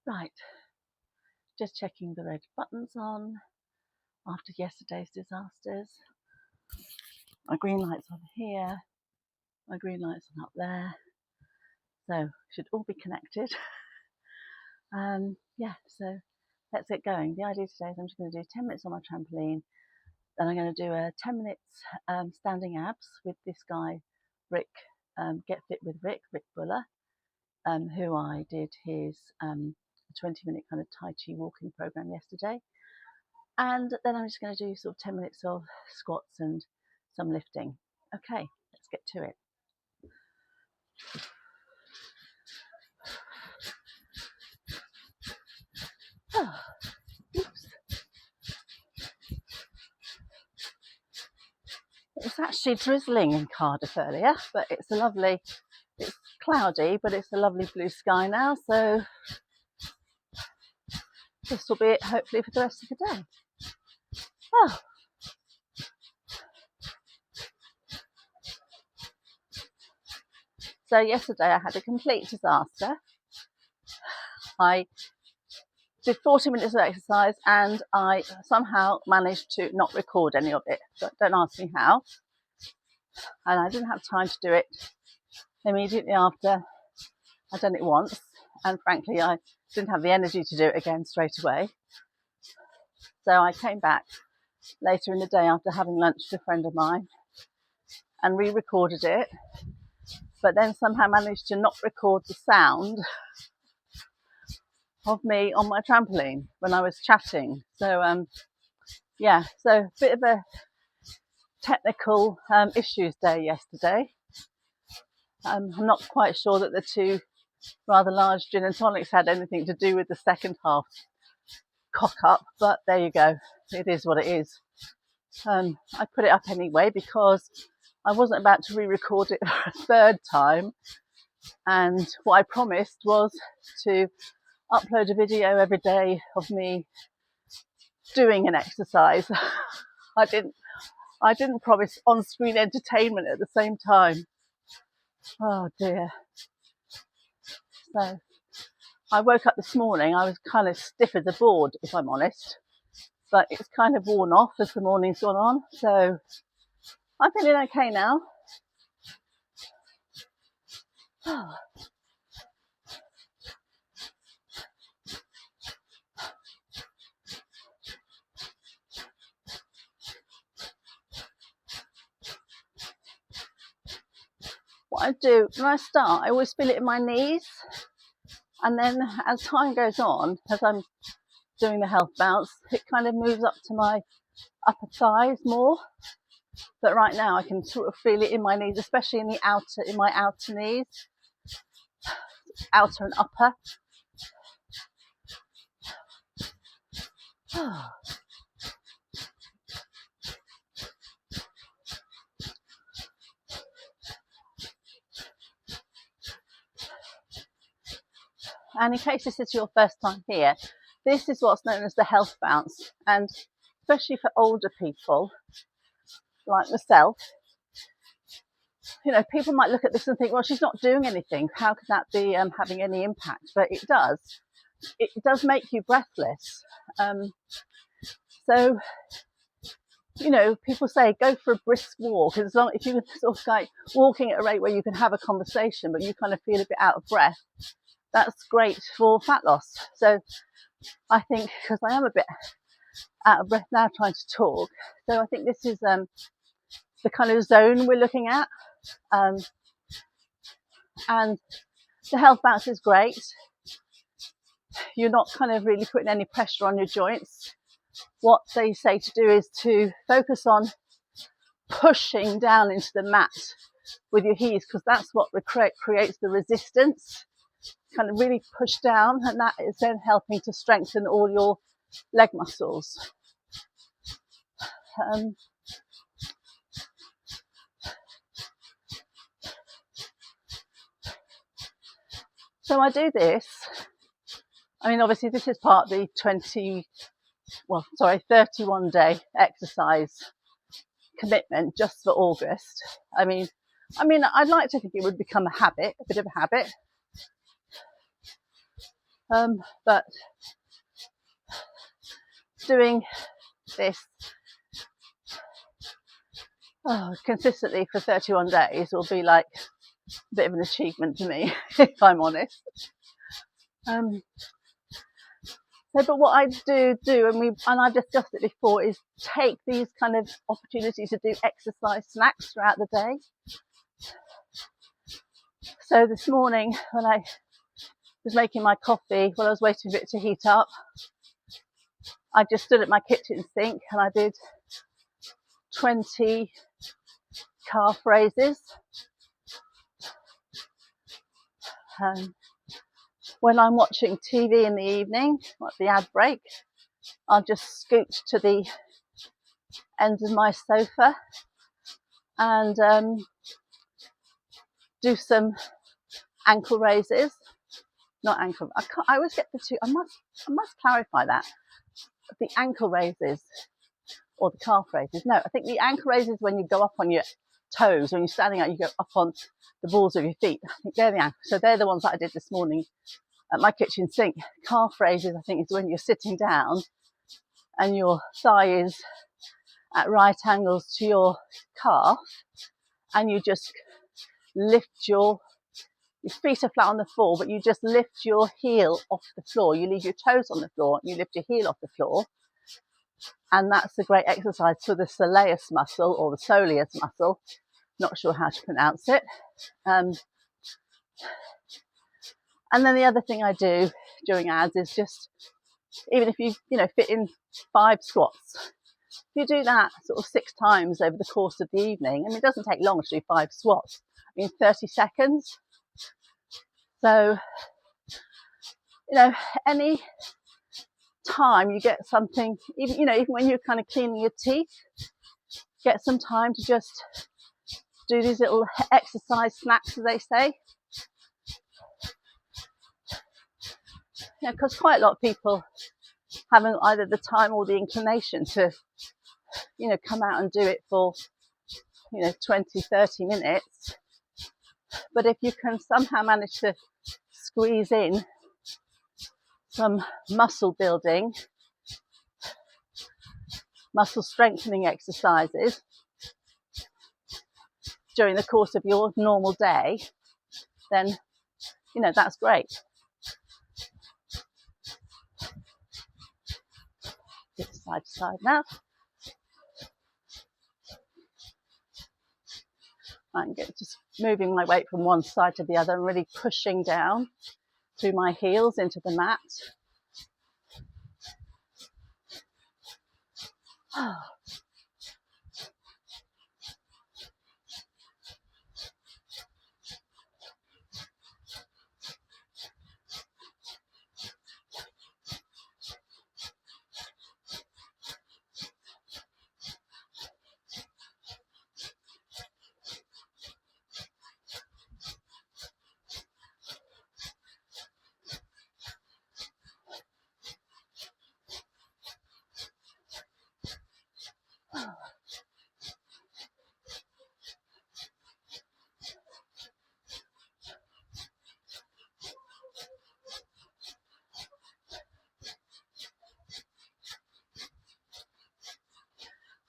Right, just checking the red buttons on after yesterday's disasters. My green light's on here, my green light's on up there, so should all be connected. Yeah, so let's get going. The idea today is I'm just going to do 10 minutes on my trampoline, then I'm going to do a 10 minutes standing abs with this guy, Rick, Get Fit with Rick Buller, who I did his 20-minute kind of Tai Chi walking program yesterday. And then I'm just going to do sort of 10 minutes of squats and some lifting. Okay, let's get to it. Oh, oops. It was actually drizzling in Cardiff earlier, but it's cloudy, but it's a lovely blue sky now, so this will be it hopefully for the rest of the day. Oh. So yesterday I had a complete disaster. I did 40 minutes of exercise and I somehow managed to not record any of it. So don't ask me how. And I didn't have time to do it immediately after I'd done it once. And frankly, I didn't have the energy to do it again straight away. So I came back later in the day after having lunch with a friend of mine and re-recorded it, but then somehow managed to not record the sound of me on my trampoline when I was chatting. So yeah, so a bit of a technical issues day yesterday. I'm not quite sure that the two rather large gin and tonics had anything to do with the second half cock up, but there you go, it is what it is. I put it up anyway because I wasn't about to re-record it for a third time, and what I promised was to upload a video every day of me doing an exercise. I didn't promise on-screen entertainment at the same time. Oh dear. So I woke up this morning, I was kind of stiff as a board, if I'm honest, but it's kind of worn off as the morning's gone on, so I'm feeling okay now. Oh. What I do when I start, I always feel it in my knees, and then as time goes on, as I'm doing the health bounce, it kind of moves up to my upper thighs more. But right now I can sort of feel it in my knees, especially in my outer knees, outer and upper. And in case this is your first time here, this is what's known as the health bounce, and especially for older people like myself, you know, people might look at this and think, well, she's not doing anything, how could that be having any impact? But it does make you breathless. So you know, people say go for a brisk walk, as long if you sort of like walking at a rate where you can have a conversation but you kind of feel a bit out of breath, that's great for fat loss. So I think, because I am a bit out of breath now trying to talk, so I think this is the kind of zone we're looking at, and the health bounce is great. You're not kind of really putting any pressure on your joints. What they say to do is to focus on pushing down into the mat with your heels, because that's what creates the resistance. Kind of really push down, and that is then helping to strengthen all your leg muscles. So I do this. I mean, obviously this is part of the 31-day exercise commitment just for August. I mean, I'd like to think it would become a habit, a bit of a habit. But doing this consistently for 31 days will be like a bit of an achievement to me, if I'm honest. But what I do, and I've discussed it before, is take these kind of opportunities to do exercise snacks throughout the day. So this morning, when I was making my coffee, while I was waiting for it to heat up, I just stood at my kitchen sink and I did 20 calf raises. When I'm watching TV in the evening, at the ad break, I'll just scoot to the end of my sofa and do some ankle raises. Not ankle. I always get the two. I must clarify that. The ankle raises or the calf raises. No, I think the ankle raises when you go up on your toes. When you're standing up, you go up on the balls of your feet. I think they're the ankle. So they're the ones that I did this morning at my kitchen sink. Calf raises, I think, is when you're sitting down and your thigh is at right angles to your calf, and you just lift your feet are flat on the floor, but you just lift your heel off the floor. You leave your toes on the floor, you lift your heel off the floor. And that's a great exercise for the soleus muscle or the soleus muscle. Not sure how to pronounce it. And then the other thing I do during ads is just, even if you fit in 5 squats, if you do that sort of 6 times over the course of the evening, I mean, it doesn't take long to do 5 squats. I mean, 30 seconds. So, any time you get something, even when you're kind of cleaning your teeth, get some time to just do these little exercise snacks, as they say. Because quite a lot of people haven't either the time or the inclination to, come out and do it for, 20, 30 minutes. But if you can somehow manage to squeeze in some muscle building, muscle strengthening exercises during the course of your normal day, then, that's great. Just side to side now. I'm just moving my weight from one side to the other and really pushing down through my heels into the mat.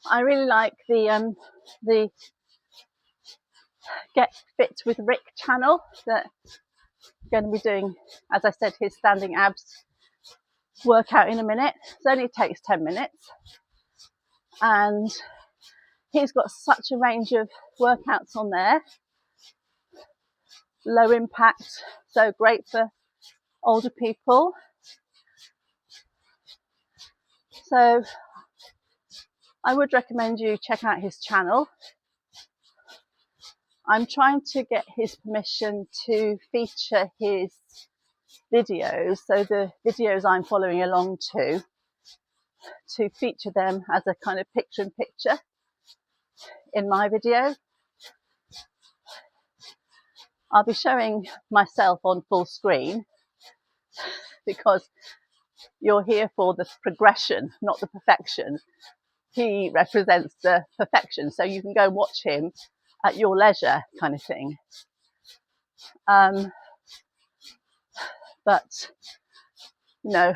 I really like the Get Fit with Rick channel that I'm going to be doing, as I said, his standing abs workout in a minute. It only takes 10 minutes. And he's got such a range of workouts on there. Low impact, so great for older people. So I would recommend you check out his channel. I'm trying to get his permission to feature his videos, so the videos I'm following along to feature them as a kind of picture-in-picture in my video. I'll be showing myself on full screen because you're here for the progression, not the perfection. He represents the perfection, so you can go watch him at your leisure, kind of thing. But you know,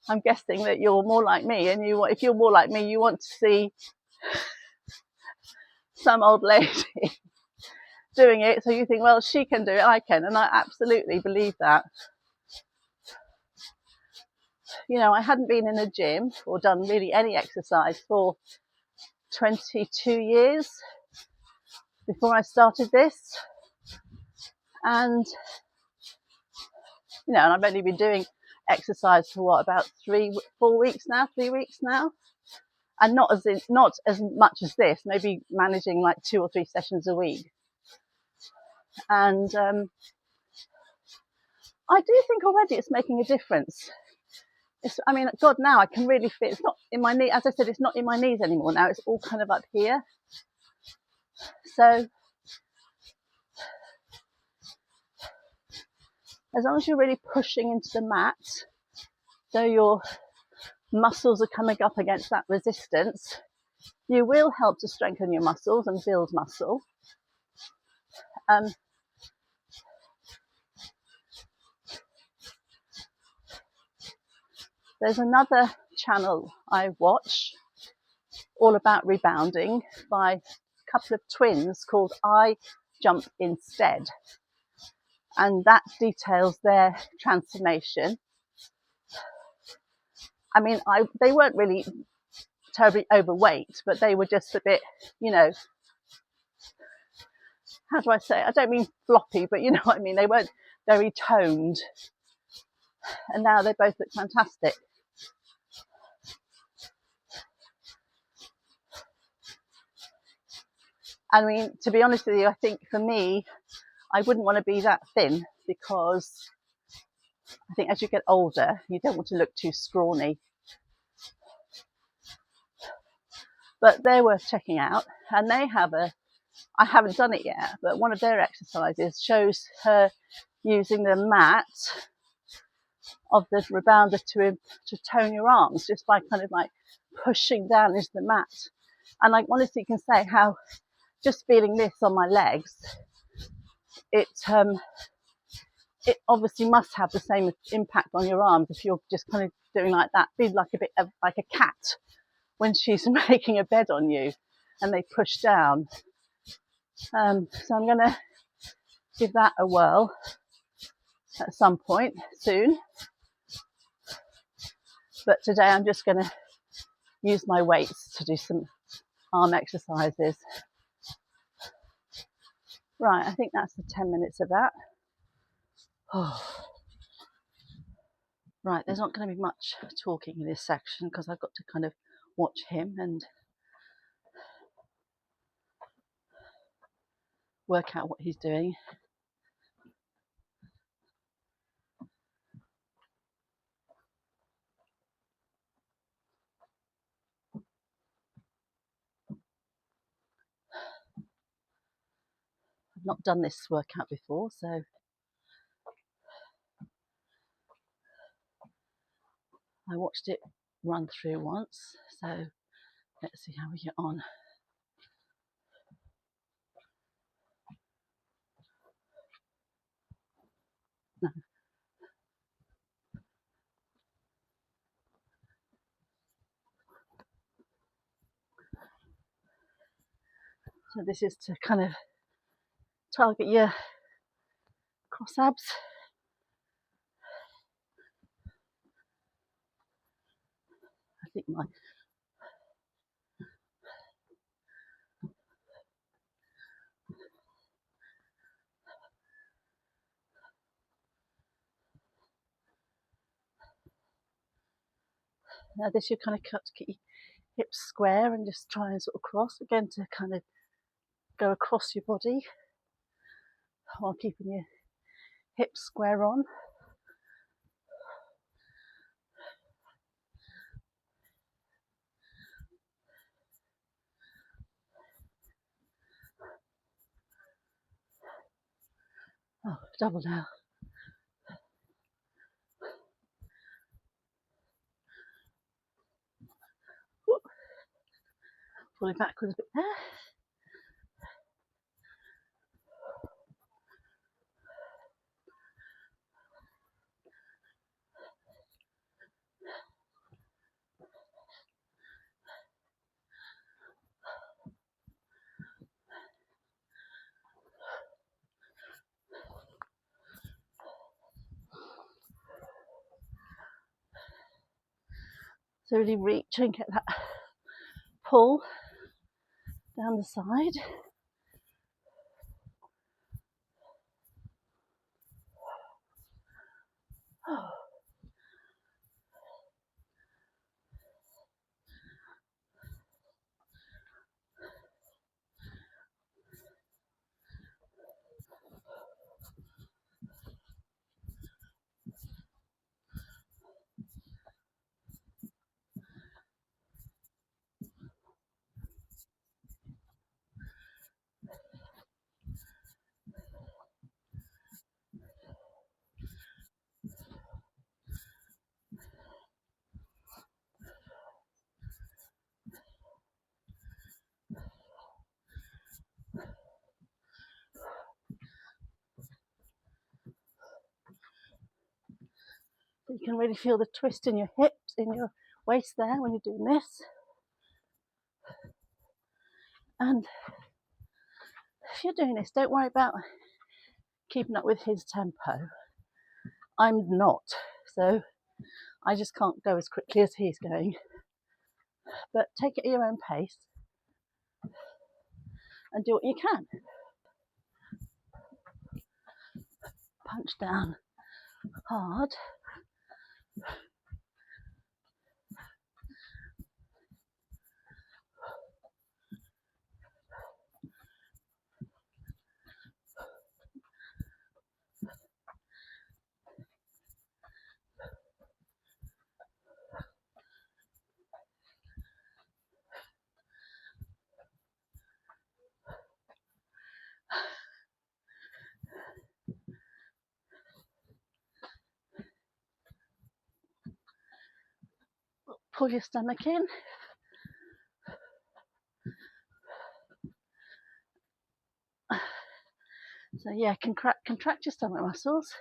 I'm guessing that you're more like me, and if you're more like me, you want to see some old lady doing it, so you think, well, she can do it, I can, and I absolutely believe that. You know, I hadn't been in a gym or done really any exercise for 22 years before I started this, and you know, and I've only been doing exercise for what, about 3 weeks now, and not as much as this, maybe managing like 2 or 3 sessions a week. And I do think already it's making a difference. I mean, God, now I can really feel it's not in my knee. As I said, it's not in my knees anymore now. It's all kind of up here. So as long as you're really pushing into the mat, so your muscles are coming up against that resistance, you will help to strengthen your muscles and build muscle. There's another channel I watch all about rebounding by a couple of twins called I Jump Instead, and that details their transformation. I mean, they weren't really terribly overweight, but they were just a bit, you know, how do I say it? I don't mean floppy, but you know what I mean. They weren't very toned, and now they both look fantastic. I mean, to be honest with you, I think for me, I wouldn't want to be that thin, because I think as you get older, you don't want to look too scrawny. But they're worth checking out, and they have I haven't done it yet, but one of their exercises shows her using the mat of the rebounder to tone your arms, just by kind of like pushing down into the mat. And I honestly can say how just feeling this on my legs, it obviously must have the same impact on your arms if you're just kind of doing like that. Be like a bit of like a cat when she's making a bed on you and they push down. So I'm going to give that a whirl at some point soon. But today I'm just going to use my weights to do some arm exercises. Right, I think that's the 10 minutes of that. Oh. Right, there's not going to be much talking in this section because I've got to kind of watch him and work out what he's doing. I've not done this workout before, so I watched it run through once, so let's see how we get on. No. So this is to kind of target your cross abs. I think my now this you kind of cut to get your hips square and just try and sort of cross again to kind of go across your body while keeping your hips square on. Oh, double now. Whoop. Falling backwards a bit there. So really reach and get that pull down the side. So you can really feel the twist in your hips, in your waist there when you're doing this. And if you're doing this, don't worry about keeping up with his tempo. I'm not, so I just can't go as quickly as he's going. But take it at your own pace and do what you can. Punch down hard. Pull your stomach in. So yeah, contract your stomach muscles.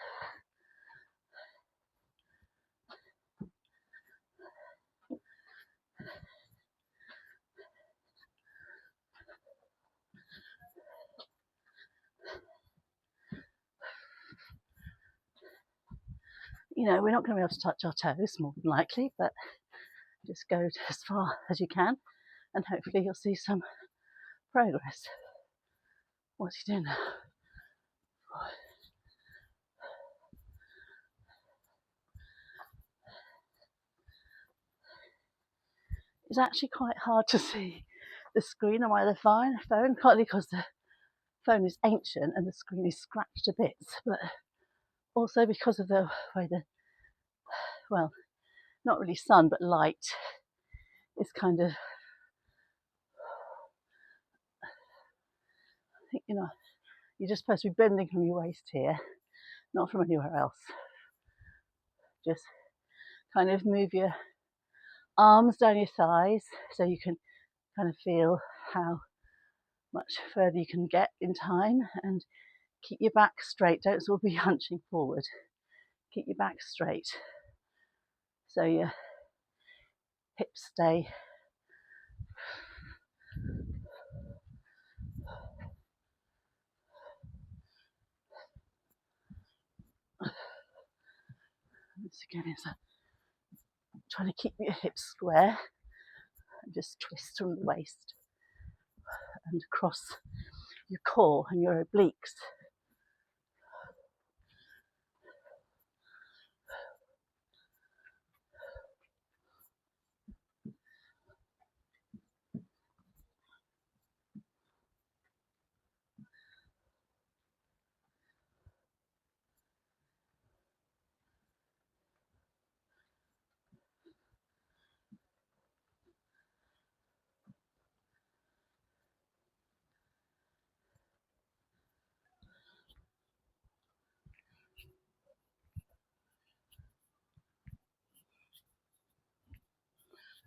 You know, we're not going to be able to touch our toes, more than likely, but just go as far as you can, and hopefully you'll see some progress. What's he doing now? It's actually quite hard to see the screen on my phone, partly because the phone is ancient and the screen is scratched to bits, but also because of the way well, not really sun, but light is kind of, you know, you're just supposed to be bending from your waist here, not from anywhere else. Just kind of move your arms down your thighs so you can kind of feel how much further you can get in time, and keep your back straight. Don't sort of be hunching forward. Keep your back straight so your hips stay. This again is trying to keep your hips square and just twist from the waist and across your core and your obliques.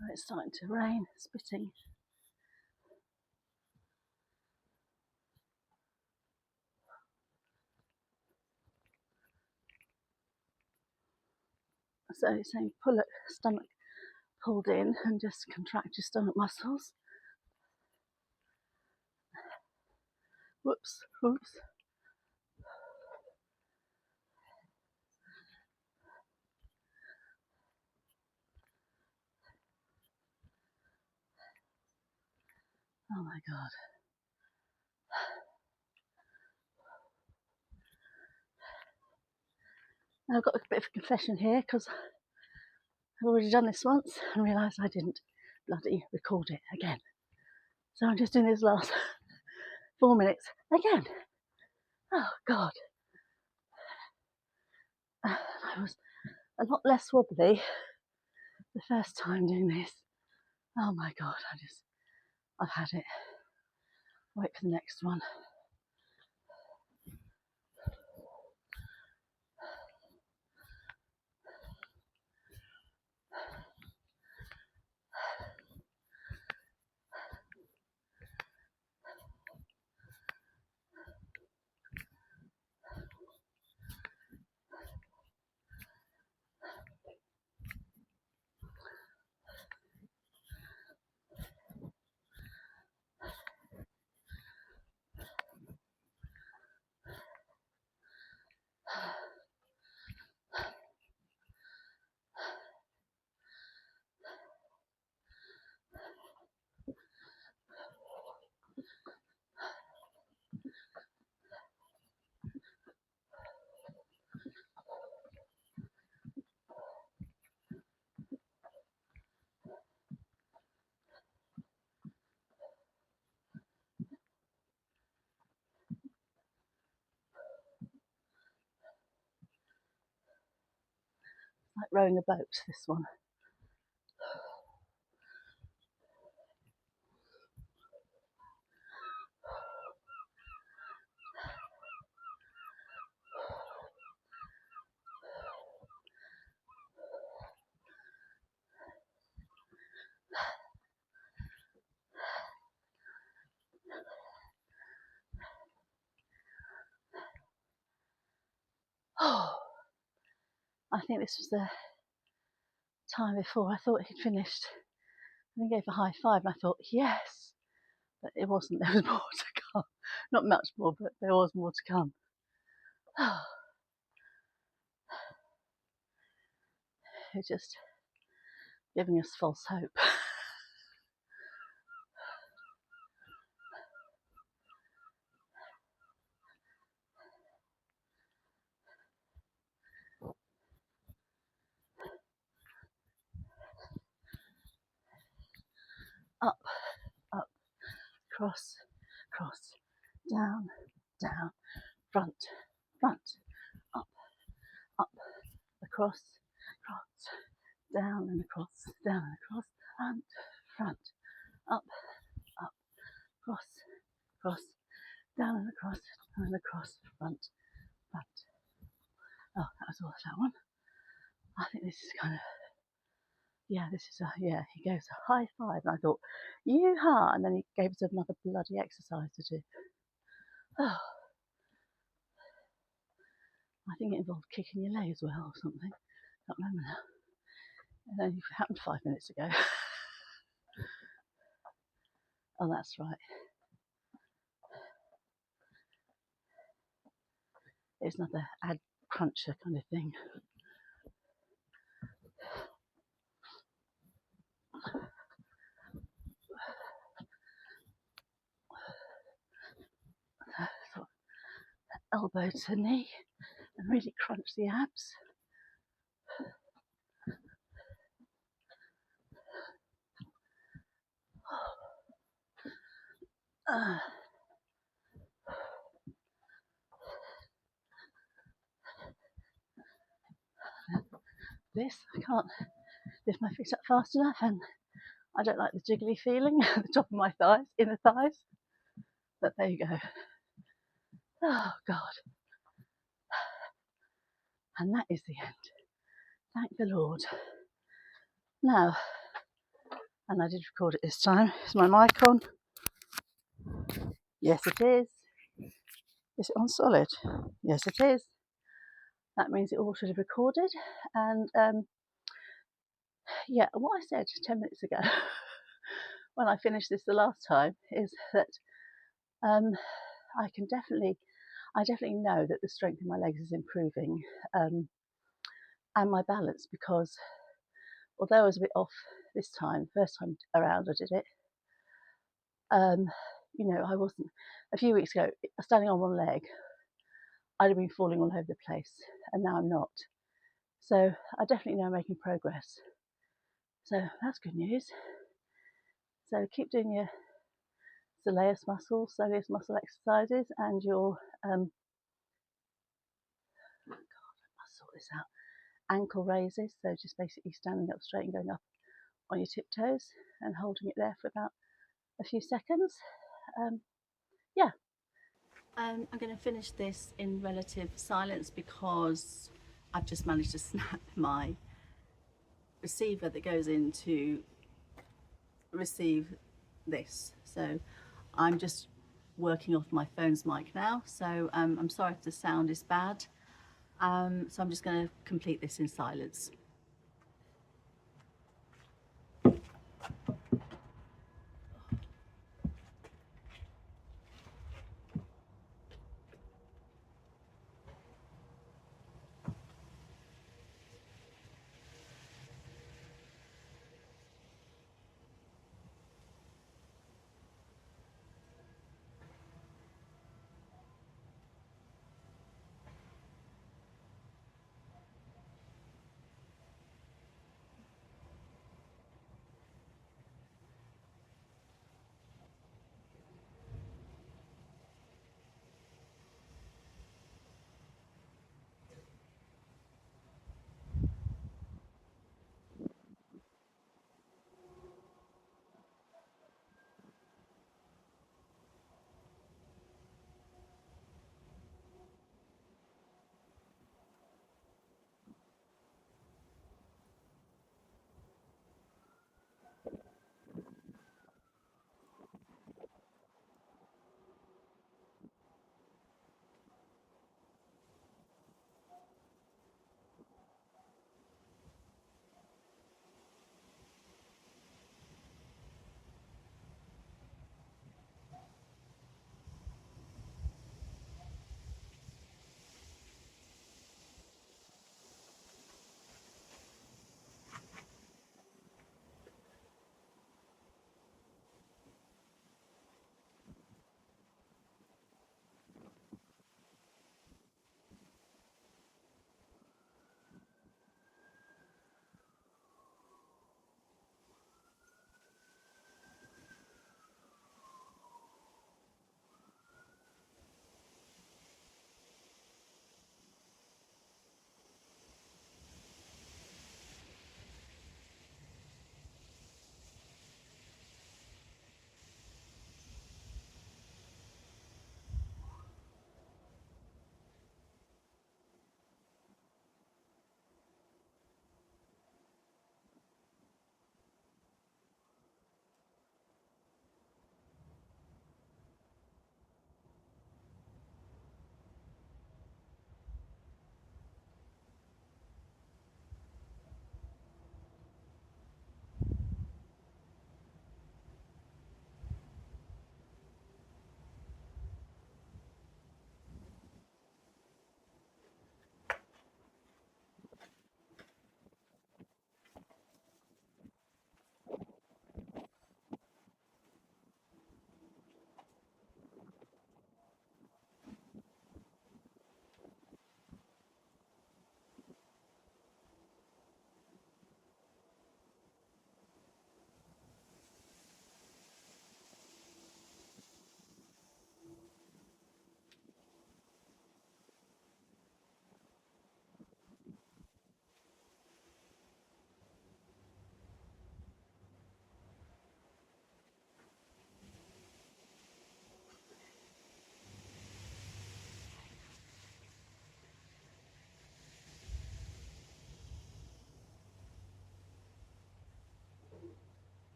Oh, it's starting to rain, spitting. So it's saying pull it, stomach pulled in, and just contract your stomach muscles. Whoops, whoops. Oh my God. Now I've got a bit of a confession here because I've already done this once and realised I didn't bloody record it again. So I'm just doing this last 4 minutes again. Oh God. I was a lot less wobbly the first time doing this. Oh my God, I've had it. Wait for the next one. Like rowing a boat, this one. Oh, I think this was the time before I thought he'd finished. And he gave a high five and I thought, yes. But it wasn't, there was more to come. Not much more, but there was more to come. Oh, it's just giving us false hope. Up, up, cross, cross, down, down, front, front, up, up, across, cross, down and across, front, front, up, up, cross, cross, down and across, front, front. Oh, that was all that one. I think this is kind of, he gave us a high five and I thought, yee-haw, and then he gave us another bloody exercise to do. Oh, I think it involved kicking your leg as well or something. Can't remember now. It only happened 5 minutes ago. Oh, that's right. It's another ad cruncher kind of thing. Sort of elbow to knee and really crunch the abs. This, I can't lift my feet up fast enough and I don't like the jiggly feeling at the top of my thighs, inner thighs. But there you go. Oh God. And that is the end. Thank the Lord. Now, and I did record it this time. Is my mic on? Yes, it is. Is it on solid? Yes, it is. That means it all should have recorded. And what I said 10 minutes ago when I finished this the last time is that I definitely know that the strength in my legs is improving, and my balance, because although I was a bit off this time, first time around I did it, You know, I wasn't, a few weeks ago, standing on one leg, I'd have been falling all over the place, and now I'm not. So I definitely know I'm making progress. So that's good news. So keep doing your soleus muscle exercises, and your I must sort this out, ankle raises. So just basically standing up straight and going up on your tiptoes and holding it there for about a few seconds. Yeah. I'm going to finish this in relative silence because I've just managed to snap my receiver that goes in to receive this. So I'm just working off my phone's mic now. So I'm sorry if the sound is bad. So I'm just going to complete this in silence.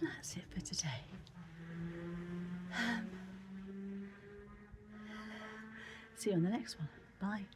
that's it for today. See you on the next one. Bye.